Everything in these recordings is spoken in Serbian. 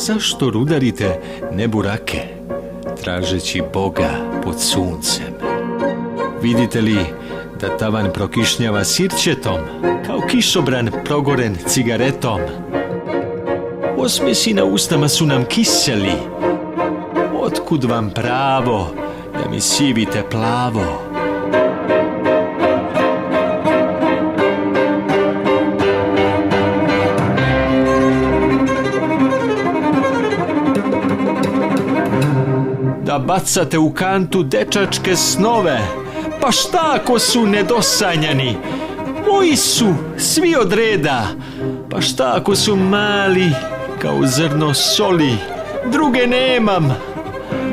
Zašto rudarite neburake, tražeći Boga pod suncem? Vidite li da tavan prokišnjava sirćetom, kao kišobran progoren cigaretom? Osmjesi na ustama su nam kiseli. Otkud vam pravo da mi sivite plavo? Da bacate u kantu dečačke snove, pa šta ako su nedosanjani? Moji su svi od reda, pa šta ako su mali kao zrno soli? Druge nemam,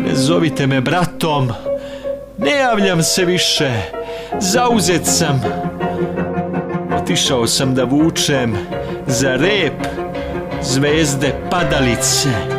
ne zovite me bratom, ne javljam se više, zauzet sam. Otišao sam da vučem za rep zvezde padalice.